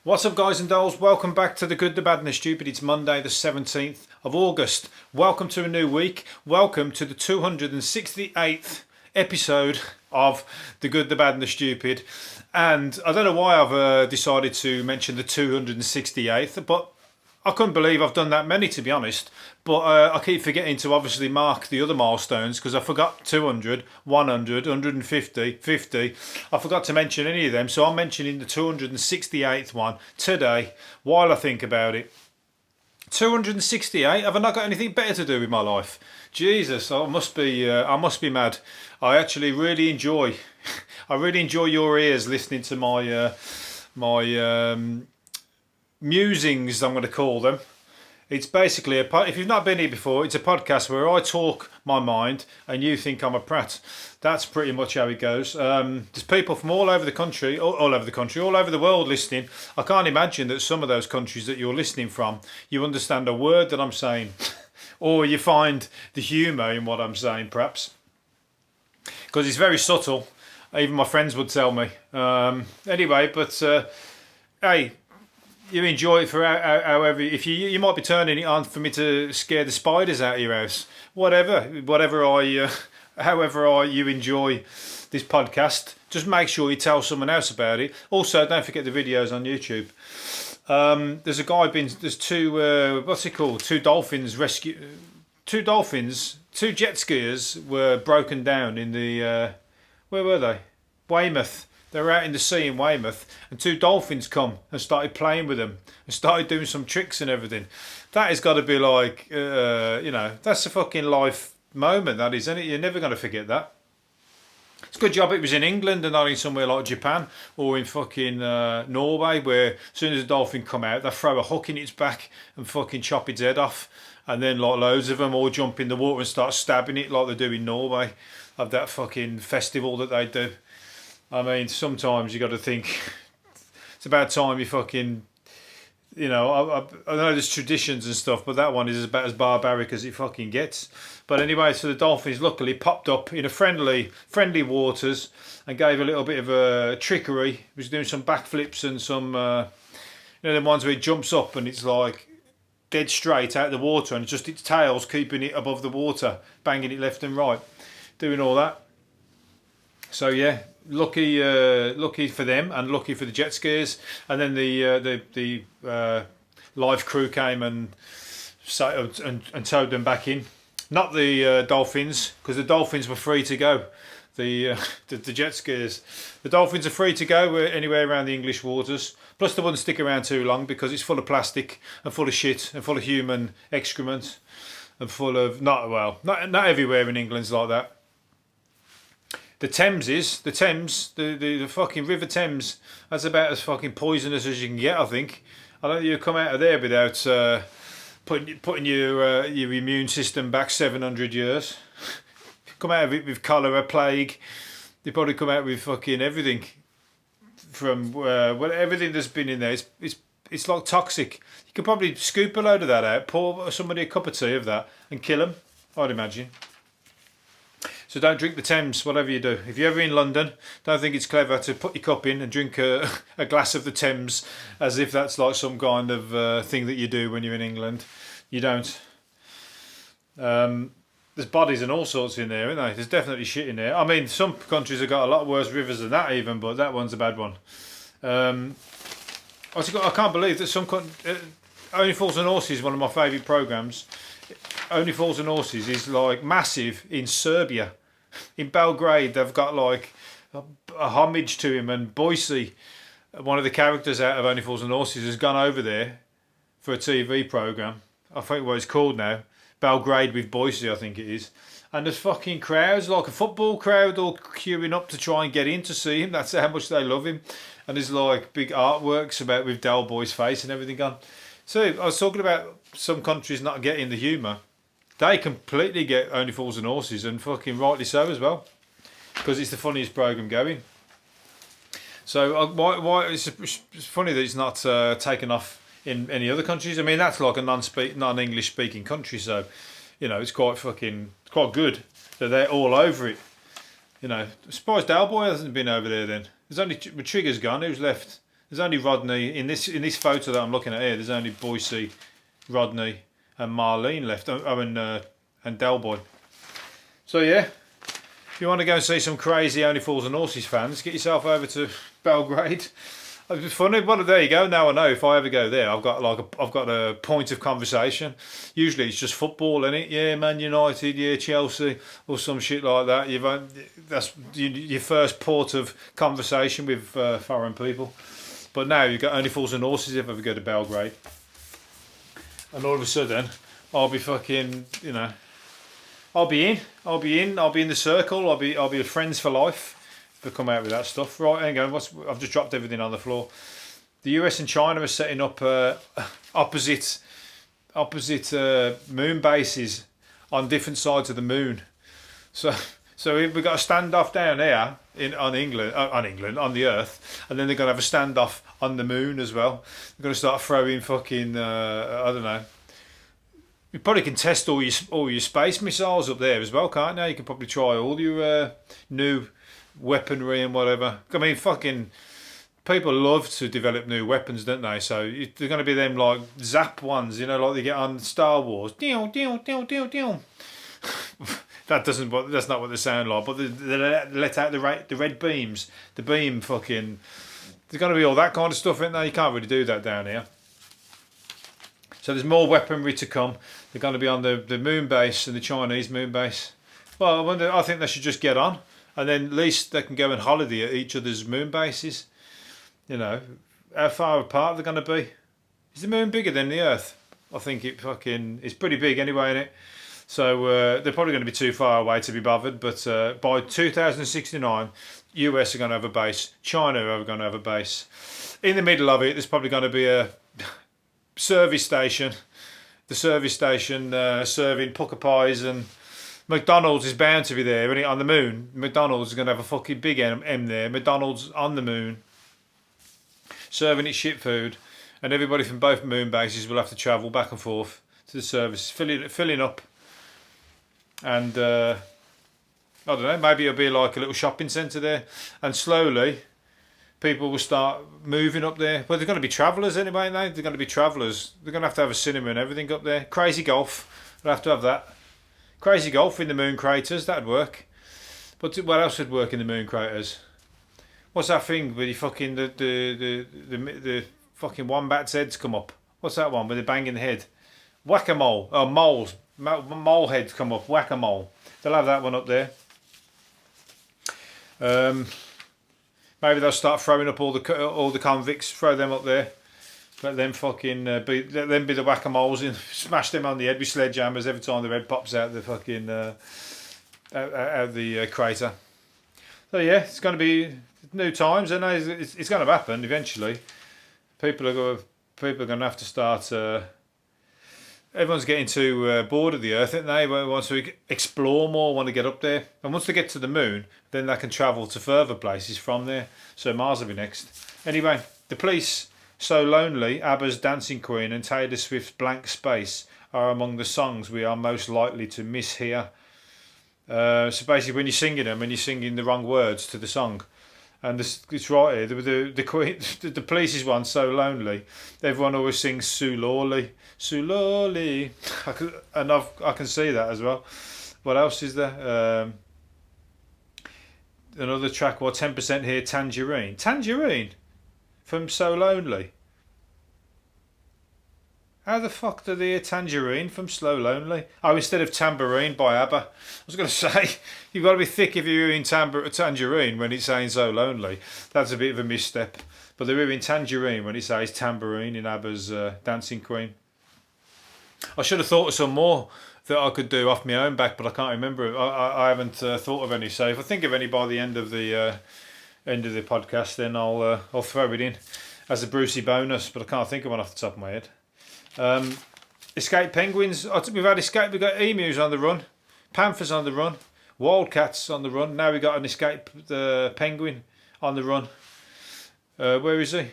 What's up, guys and dolls? Welcome back to The Good, the Bad and the Stupid. It's Monday the 17th of August. Welcome to a new week. Welcome to the 268th episode of The Good, the Bad and the Stupid. And I don't know why I've decided to mention the 268th, but I couldn't believe I've done that many, to be honest. But I keep forgetting to obviously mark the other milestones because I forgot 200, 100, 150, 50. I forgot to mention any of them. So I'm mentioning the 268th one today while I think about it. 268? Have I not got anything better to do with my life? Jesus, I must be mad. I actually really enjoy I really enjoy your ears listening to my musings, I'm going to call them. It's basically if you've not been here before, it's a podcast where I talk my mind and you think I'm a prat. That's pretty much how it goes. There's people from all over the country, all over the world listening. I can't imagine that some of those countries that you're listening from, you understand a word that I'm saying, or you find the humour in what I'm saying, perhaps, because it's very subtle. Even my friends would tell me. Anyway, but hey. You enjoy it for however. If you might be turning it on for me to scare the spiders out of your house. However you enjoy this podcast, just make sure you tell someone else about it. Also, don't forget the videos on YouTube. There's two. What's it called? Two Dolphins Rescue. Two jet skiers were broken down in the. Where were they? Weymouth. They were out in the sea in Weymouth, and two dolphins come and started playing with them and started doing some tricks and everything. That has got to be like, that's a fucking life moment, that is, isn't it? You're never going to forget that. It's a good job it was in England and not in somewhere like Japan or in fucking Norway, where as soon as a dolphin come out, they throw a hook in its back and fucking chop its head off, and then like loads of them all jump in the water and start stabbing it like they do in Norway, of that fucking festival that they do. I mean, sometimes you got to think it's about time you fucking, I know there's traditions and stuff, but that one is about as barbaric as it fucking gets. But anyway, so the dolphins luckily popped up in a friendly waters and gave a little bit of a trickery. He was doing some backflips and some, the ones where it jumps up and it's like dead straight out of the water and just its tail's keeping it above the water, banging it left and right, doing all that. So yeah. Lucky for them, and lucky for the jet skiers. And then the live crew came and towed them back in. Not the dolphins, because the dolphins were free to go. The jet skiers, the dolphins are free to go anywhere around the English waters. Plus, they wouldn't stick around too long because it's full of plastic and full of shit and full of human excrement and full of not everywhere in England's like that. The fucking River Thames, that's about as fucking poisonous as you can get, I think. I don't think you come out of there without putting your immune system back 700 years. Come out of it with cholera, plague. They probably come out with fucking everything. From everything that's been in there, it's like toxic. You could probably scoop a load of that out, pour somebody a cup of tea of that, and kill them, I'd imagine. So don't drink the Thames, whatever you do. If you're ever in London, don't think it's clever to put your cup in and drink a glass of the Thames as if that's like some kind of thing that you do when you're in England. You don't. There's bodies and all sorts in there, isn't there? There's definitely shit in there. I mean, some countries have got a lot worse rivers than that even, but that one's a bad one. I can't believe that Only Fools and Horses is one of my favourite programmes. Only Fools and Horses is like massive in Serbia. In Belgrade, they've got like a homage to him, and Boise, one of the characters out of Only Fools and Horses, has gone over there for a TV programme. I think what it's called now, Belgrade with Boise, I think it is. And there's fucking crowds, like a football crowd, all queuing up to try and get in to see him. That's how much they love him. And there's like big artworks about with Del Boy's face and everything on. So I was talking about some countries not getting the humour. They completely get Only Fools and Horses, and fucking rightly so as well, because it's the funniest programme going. So why it's funny that it's not taken off in any other countries. I mean, that's like a non-English speaking country, so it's quite good that they're all over it. I'm surprised Del Boy hasn't been over there then. There's only Trigger's gone. Who's left? There's only Rodney in this photo that I'm looking at here. There's only Boise, Rodney, and Marlene left. And Delboy. So yeah, if you want to go and see some crazy Only Fools and Horses fans, get yourself over to Belgrade. It's funny, but there you go. Now I know if I ever go there, I've got a point of conversation. Usually it's just football, isn't it? Yeah, Man United, yeah, Chelsea, or some shit like that. That's your first port of conversation with foreign people. But now you've got Only Fools and Horses if I ever go to Belgrade, and all of a sudden I'll be fucking, I'll be in the circle. I'll be friends for life. To come out with that stuff. Right, hang on, I've just dropped everything on the floor. The US and China are setting up opposite moon bases on different sides of the moon. So we've got a standoff down here on the Earth, and then they're going to have a standoff on the moon as well. They're going to start throwing fucking, I don't know. You probably can test all your space missiles up there as well, can't you? You can probably try all your new weaponry and whatever. I mean, fucking people love to develop new weapons, don't they? So they're going to be them like zap ones, like they get on Star Wars. That's not what they sound like. But they let out the red beams. The beam fucking. There's going to be all that kind of stuff in there. You can't really do that down here. So there's more weaponry to come. They're going to be on the moon base and the Chinese moon base. Well, I think they should just get on. And then at least they can go and holiday at each other's moon bases. How far apart they're going to be. Is the moon bigger than the Earth? I think it's pretty big anyway, isn't it? So they're probably going to be too far away to be bothered. But by 2069, US are going to have a base. China are going to have a base. In the middle of it, there's probably going to be a service station. The service station serving pucker pies, and McDonald's is bound to be there, isn't it? On the moon, McDonald's is going to have a fucking big M there. McDonald's on the moon, serving its shit food, and everybody from both moon bases will have to travel back and forth to the service, filling up. And I don't know, maybe it'll be like a little shopping centre there, and slowly people will start moving up there. But they're going to be travellers anyway, aren't they? They're going to be travellers. They're going to have a cinema and everything up there. Crazy golf, they'll have to have that. Crazy golf in the moon craters, that'd work. But what else would work in the moon craters? What's that thing where you fucking the fucking wombat's heads come up? What's that one where they're banging the head? Whack-a-mole. Oh, moles. Mole heads come up. Whack-a-mole. They'll have that one up there. Maybe they'll start throwing up all the convicts. Throw them up there. Let them fucking be the whack-a-moles and smash them on the head with sledgehammers every time the head pops out the fucking out the crater. So yeah, it's going to be new times, and it's going to happen eventually. People are going to have to start. Everyone's getting too bored of the Earth, aren't they? Want to explore more, want to get up there, and once they get to the moon, then they can travel to further places from there. So Mars will be next. Anyway, the police. So Lonely, ABBA's Dancing Queen, and Taylor Swift's Blank Space are among the songs we are most likely to miss here. So basically, when you're singing them, and you're singing the wrong words to the song, and it's right here. The Queen, the Police's one, So Lonely. Everyone always sings Sue Lawley, Sue Lawley, and I can see that as well. What else is there? Another track. 10% here. Tangerine. Tangerine. From So Lonely. How the fuck do they hear Tangerine from So Lonely? Oh, instead of Tambourine by ABBA. I was going to say, you've got to be thick if you're hearing Tangerine when it's saying So Lonely. That's a bit of a misstep. But they're hearing Tangerine when it says Tambourine in ABBA's Dancing Queen. I should have thought of some more that I could do off my own back, but I can't remember. I haven't thought of any. So if I think of any by the end of the podcast, then I'll throw it in as a Brucey bonus, but I can't think of one off the top of my head. Escaped penguins. We've got emus on the run, panthers on the run, wildcats on the run. Now we've got an escaped penguin on the run. Where is he?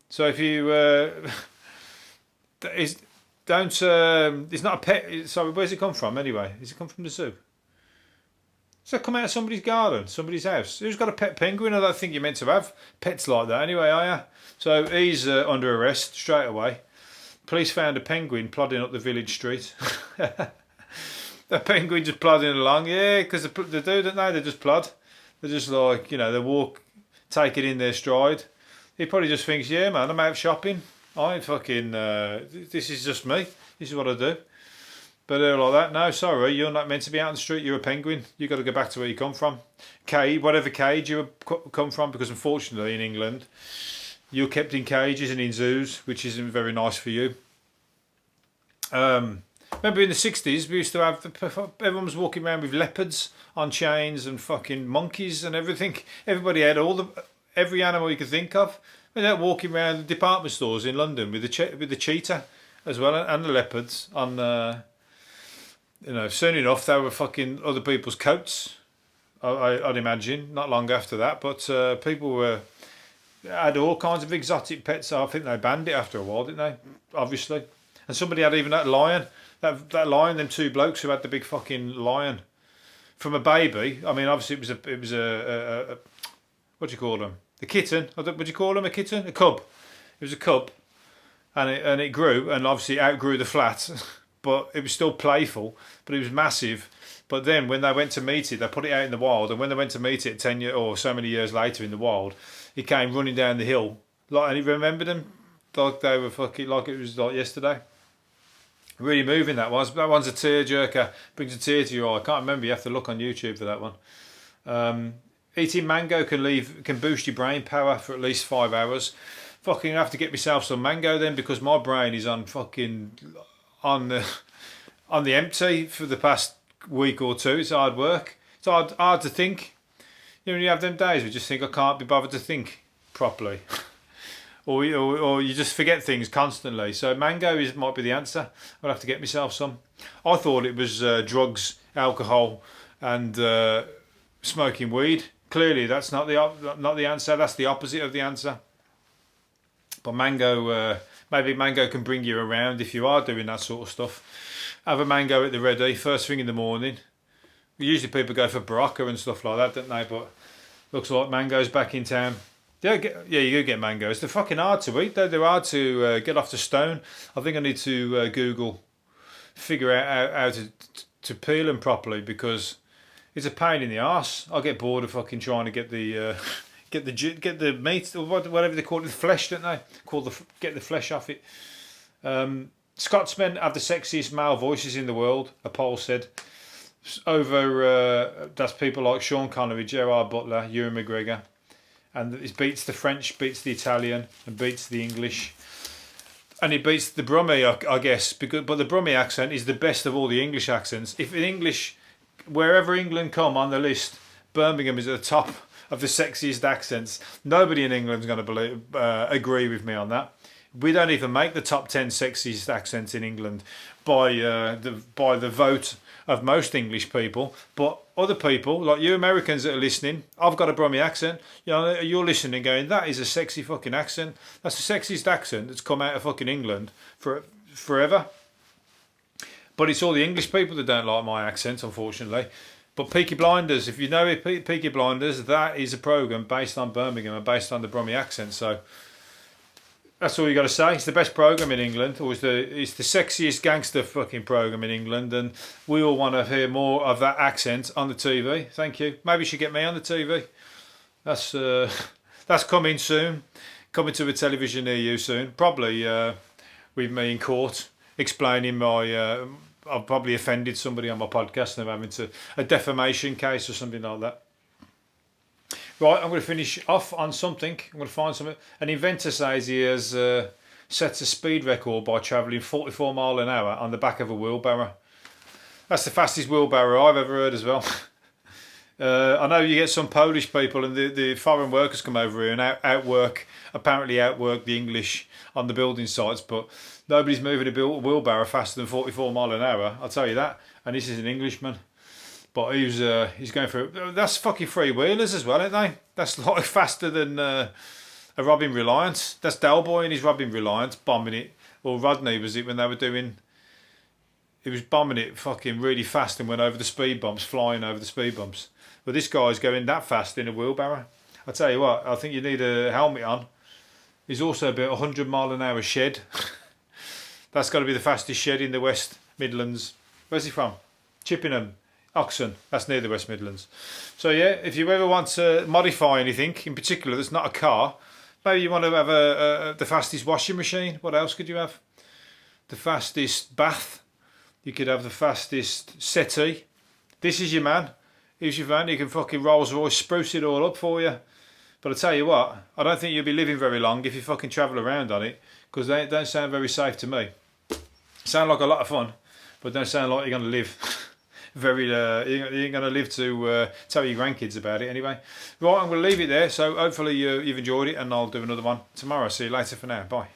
So if you he's not a pet. Sorry, where's it come from anyway? Has it come from the zoo? So come out of somebody's garden, somebody's house. Who's got a pet penguin? I don't think you're meant to have pets like that anyway, are you? So he's under arrest straight away. Police found a penguin plodding up the village street. The penguin just plodding along, yeah, because they do, don't they? They just plod. They're just like, you know, they walk, take it in their stride. He probably just thinks, yeah, man, I'm out shopping. I ain't fucking, this is just me. This is what I do. But they're like that. No, sorry, you're not meant to be out on the street. You're a penguin. You've got to go back to where you come from. Whatever cage you come from, because unfortunately in England, you're kept in cages and in zoos, which isn't very nice for you. Remember in the 60s, we used to have, everyone was walking around with leopards on chains and fucking monkeys and everything. Everybody had every animal you could think of. And they're walking around the department stores in London with the cheetah as well, and the leopards on, you know, soon enough they were fucking other people's coats, I'd imagine, not long after that. But people had all kinds of exotic pets. I think they banned it after a while, didn't they? Obviously. And somebody had even that lion. That lion, them two blokes who had the big fucking lion from a baby. I mean, obviously it was a what do you call them? The kitten. Would you call them a kitten? A cub. It was a cub, and it grew, and obviously outgrew the flat, but it was still playful. But it was massive. But then when they went to meet it, they put it out in the wild, and when they went to meet it 10 years or so many years later in the wild, it came running down the hill. Like, and he remembered them like they were fucking, like it was like yesterday. Really moving that was. That one's a tearjerker. Brings a tear to your eye. I can't remember. You have to look on YouTube for that one. Eating mango can boost your brain power for at least 5 hours. Fucking have to get myself some mango then, because my brain is on fucking on the empty for the past week or two. It's hard work. It's hard to think. You know, when you have them days where you just think I can't be bothered to think properly. Or you just forget things constantly. So mango might be the answer. I'll have to get myself some. I thought it was drugs, alcohol, and smoking weed. Clearly, that's not the answer. That's the opposite of the answer. But mango, maybe mango can bring you around if you are doing that sort of stuff. Have a mango at the ready first thing in the morning. Usually people go for Barocca and stuff like that, don't they? But looks like mango's back in town. Yeah, you do get mangoes. They're fucking hard to eat, though. They're hard to get off the stone. I think I need to figure out how to peel them properly, because it's a pain in the arse. I get bored of fucking trying to get the meat, or whatever they call it, the flesh, don't they? Get the flesh off it. Scotsmen have the sexiest male voices in the world, a poll said. That's people like Sean Connery, Gerard Butler, Ewan McGregor. And it beats the French, beats the Italian, and beats the English, and it beats the Brummie, I guess. But the Brummie accent is the best of all the English accents. If in English, wherever England come on the list, Birmingham is at the top of the sexiest accents. Nobody in England's going to agree with me on that. We don't even make the top 10 sexiest accents in England by the vote of most English people. But other people, like you Americans that are listening, I've got a Brummie accent. You know, you're listening going, that is a sexy fucking accent. That's the sexiest accent that's come out of fucking England forever. But it's all the English people that don't like my accent, unfortunately. But Peaky Blinders, if you know it, Peaky Blinders, that is a programme based on Birmingham and based on the Brummie accent. So that's all you got to say. It's the best programme in England, or it's the sexiest gangster fucking programme in England, and we all want to hear more of that accent on the TV. Thank you. Maybe you should get me on the TV. That's coming soon. Coming to a television near you soon. Probably with me in court explaining my. I've probably offended somebody on my podcast and I'm having a defamation case or something like that. Right, I'm going to finish off on something. I'm going to find something. An inventor says he has set a speed record by travelling 44 miles an hour on the back of a wheelbarrow. That's the fastest wheelbarrow I've ever heard as well. I know you get some Polish people and the foreign workers come over here and outwork the English on the building sites, but nobody's moving a wheelbarrow faster than 44 miles an hour, I'll tell you that. And this is an Englishman. But he's going for that's fucking three-wheelers as well, aren't they? That's like faster than a Robin Reliant. That's Del Boy and his Robin Reliant bombing it. Or Rodney was it when they were doing he was bombing it fucking really fast and went over the speed bumps, flying over the speed bumps. But this guy's going that fast in a wheelbarrow. I tell you what, I think you need a helmet on. He's also about 100 mile an hour shed. That's got to be the fastest shed in the West Midlands. Where's he from? Chippenham, Oxon. That's near the West Midlands. So yeah, if you ever want to modify anything in particular that's not a car, maybe you want to have the fastest washing machine. What else could you have? The fastest bath. You could have the fastest settee. This is your man. Here's your van. He can fucking Rolls Royce spruce it all up for you. But I tell you what, I don't think you'll be living very long if you fucking travel around on it, because they don't sound very safe to me. Sound like a lot of fun, but don't sound like you're going to live very. You ain't going to live to tell your grandkids about it anyway. Right, I'm going to leave it there. So hopefully you've enjoyed it, and I'll do another one tomorrow. See you later for now. Bye.